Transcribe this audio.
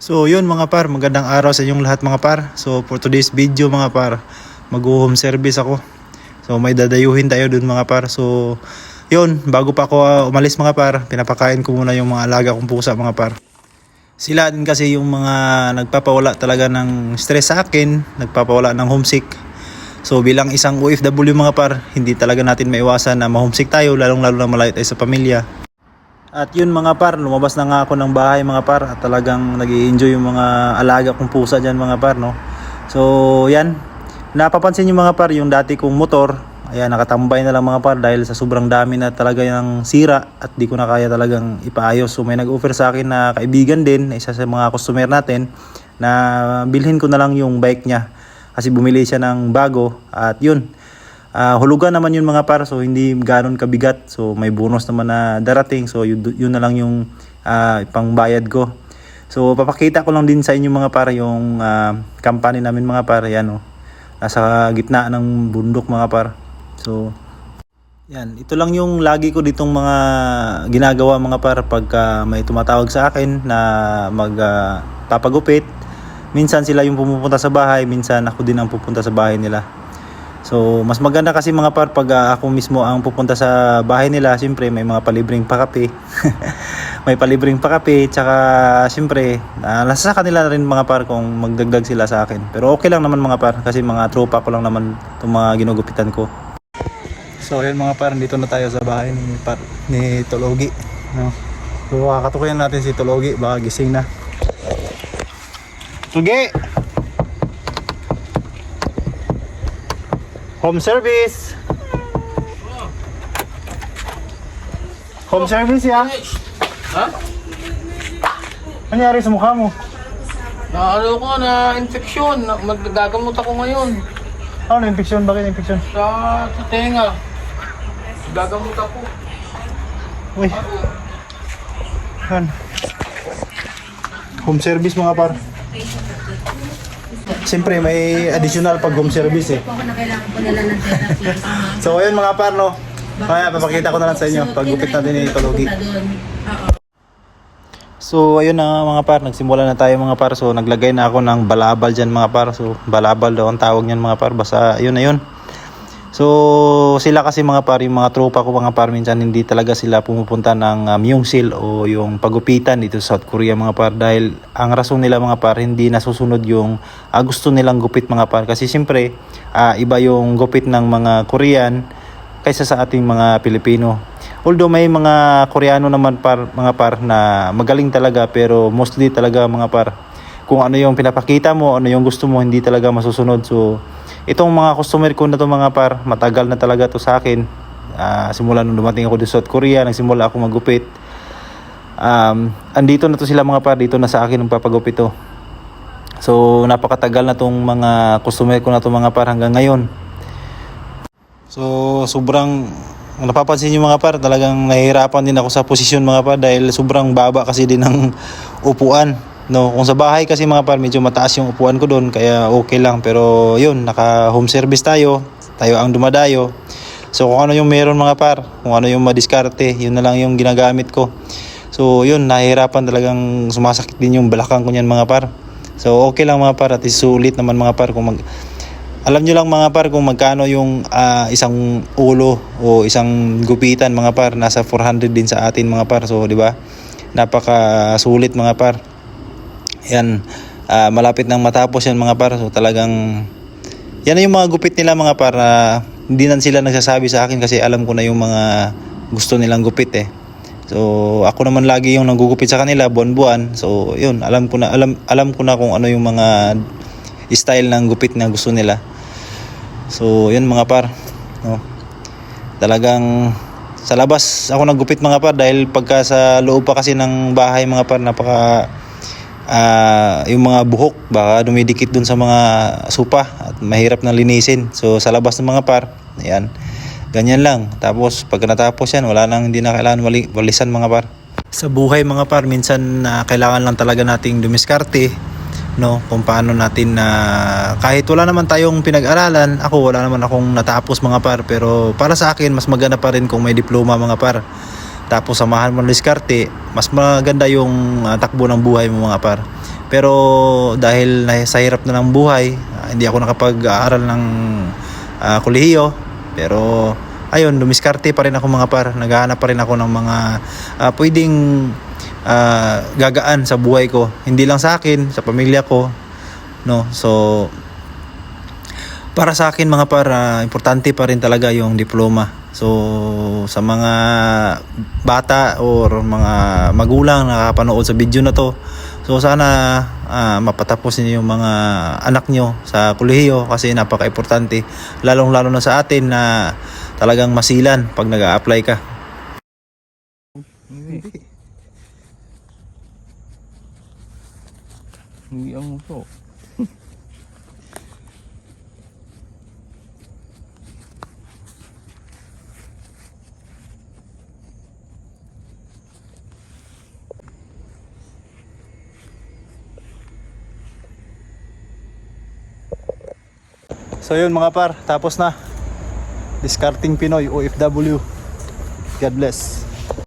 So yun mga par, magandang araw sa inyong lahat mga par. So for today's video mga par, mag-home service ako. So may dadayuhin tayo dun mga par. So yun, bago pa ako umalis mga par, pinapakain ko muna yung mga alaga kong pusa mga par. Sila din kasi yung mga nagpapawala talaga ng stress sa akin, nagpapawala ng homesick. So bilang isang OFW mga par, hindi talaga natin maiwasan na ma-homesick tayo, lalong-lalo na malayo tayo sa pamilya. At yun mga par, lumabas na nga ako ng bahay mga par at talagang nag-i-enjoy yung mga alaga kong pusa dyan mga par, no. So yan, napapansin yung mga par, yung dati kong motor, ayan, nakatambay na lang mga par dahil sa sobrang dami na talaga yung sira at di ko na kaya talagang ipaayos. So may nag-offer sa akin na kaibigan din, isa sa mga customer natin, na bilhin ko na lang yung bike niya kasi bumili siya ng bago. At yun, hulugan naman yun mga par, so hindi ganoon kabigat, so may bonus naman na darating, so yun na lang yung pangbayad ko. So papakita ko lang din sa inyo mga par yung company namin mga par, yan oh, nasa gitna ng bundok mga par. So yan, ito lang yung lagi ko ditong mga ginagawa mga par pagka may tumatawag sa akin na magpapagupit. Minsan sila yung pumupunta sa bahay, minsan ako din ang pupunta sa bahay nila. So mas maganda kasi mga par pag ako mismo ang pupunta sa bahay nila. Siyempre may mga palibreng pakape may palibreng pakape, tsaka siyempre nasa kanila rin mga par kung magdagdag sila sa akin. Pero okay lang naman mga par kasi mga tropa ko lang naman itong mga ginugupitan ko. So ayan mga par, dito na tayo sa bahay ni Tologi, no? So kakatukoyan natin si Tologi, baka gising na. Tologi! Home service. Home service ya. Ha? Ano nangyari sa mukha mo? Ano ko na infeksyon. Magagamot ako ngayon. Ano infection? Bakit infection? Sa tenga. Gagamot ako. Uy. Yan. Home service mga par. Siyempre may additional pag home service eh. So ayun mga par, no. Kaya papakita ko na lang sa inyo pag gupit natin ni Tologi. So ayun na mga par, nagsimula na tayo mga par. So naglagay na ako ng balabal dyan mga par. So balabal daw ang tawag niyan mga par. Basta ayun na yun. So sila kasi mga par, yung mga tropa ko mga par, minsan hindi talaga sila pumupunta ng Myeongsil o yung pagupitan dito sa South Korea mga par, dahil ang rason nila mga par, hindi nasusunod yung gusto nilang gupit mga par. Kasi siyempre iba yung gupit ng mga Korean kaysa sa ating mga Pilipino. Although may mga Koreano naman par, mga par na magaling talaga, pero mostly talaga mga par, kung ano yung pinapakita mo, ano yung gusto mo, hindi talaga masusunod. So itong mga customer ko na to mga par, matagal na talaga to sa akin. Simula nung dumating ako sa South Korea, nagsimula ako magupit. Andito na to sila mga par, dito na sa akin ng papagupit to. So napakatagal na tong mga customer ko na to mga par hanggang ngayon. So sobrang napapansin niyo mga par, talagang nahihirapan din ako sa posisyon mga par dahil sobrang baba kasi din ng upuan. No, kung sa bahay kasi mga par, medyo mataas yung upuan ko doon, kaya okay lang. Pero yun, naka home service tayo ang dumadayo. So kung ano yung meron mga par, kung ano yung madiskarte, yun na lang yung ginagamit ko. So yun, nahihirapan, talagang sumasakit din yung balakang ko niyan mga par. So okay lang mga par, at isulit naman mga par kung alam nyo lang mga par kung magkano yung isang ulo o isang gupitan mga par, nasa 400 din sa atin mga par. So di ba, napakasulit mga par. Yan, malapit nang matapos yan mga par. So talagang yan na yung mga gupit nila mga par. Hindi na sila nagsasabi sa akin kasi alam ko na yung mga gusto nilang gupit eh. So ako naman lagi yung nagugupit sa kanila buwan-buwan. So yun, alam ko na kung ano yung mga style ng gupit na gusto nila. So yun mga par, no? Talagang sa labas ako naggupit mga par, dahil pagka sa loob pa kasi ng bahay mga par, napaka yung mga buhok baka dumidikit dun sa mga supa at mahirap na linisin. So sa labas ng mga par, ayan, ganyan lang. Tapos pag natapos yan, wala nang, hindi na kailangan walisan mga par. Sa buhay mga par, minsan kailangan lang talaga nating dumiskarte, no, kung paano natin kahit wala naman tayong pinag-aralan. Ako wala naman akong natapos mga par, pero para sa akin mas maganda pa rin kung may diploma mga par. Tapos samahan mo ng diskarte, mas maganda yung takbo ng buhay mo mga par. Pero dahil sa hirap na ng buhay, hindi ako nakapag-aaral ng kolehiyo. Pero ayun, dumiskarte pa rin ako mga par. Naghahanap pa rin ako ng mga pwedeng gagaan sa buhay ko. Hindi lang sa akin, sa pamilya ko, no? So para sa akin mga par, importante pa rin talaga yung diploma. So sa mga bata or mga magulang na nakapanood sa video na to, so sana mapatapos niyo yung mga anak nyo sa kolehiyo kasi napaka-importante, lalong-lalo na sa atin na talagang masilan pag nag-a-apply ka. Hindi ang uso. So yun mga par, tapos na. Discarding Pinoy OFW. God bless.